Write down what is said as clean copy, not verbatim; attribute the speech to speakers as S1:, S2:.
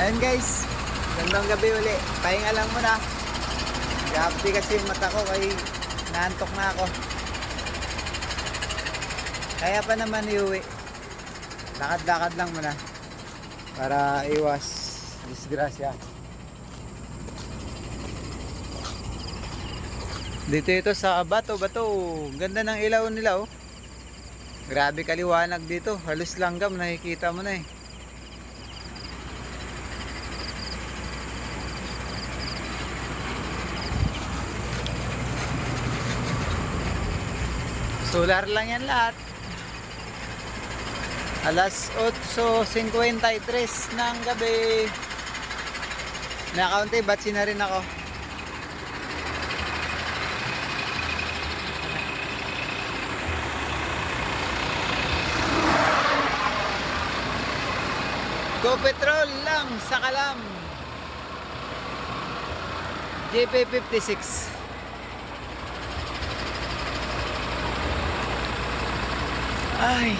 S1: Ayun guys, gandang gabi uli. Pahinga lang muna. Grabe kasi yung mata ko, kaya naantok na ako. Kaya pa naman iuwi. Lakad-lakad lang muna para iwas disgrasya. Dito ito sa Bato. Ganda ng ilaw nila oh. Grabe kaliwanag dito. Halos langgam nakikita mo na eh. Solar lang yan lahat. Alas 8:53 ng gabi. Nakaunti, batsi na rin ako. Go petrol lang sa Kalam. JP56. Ay.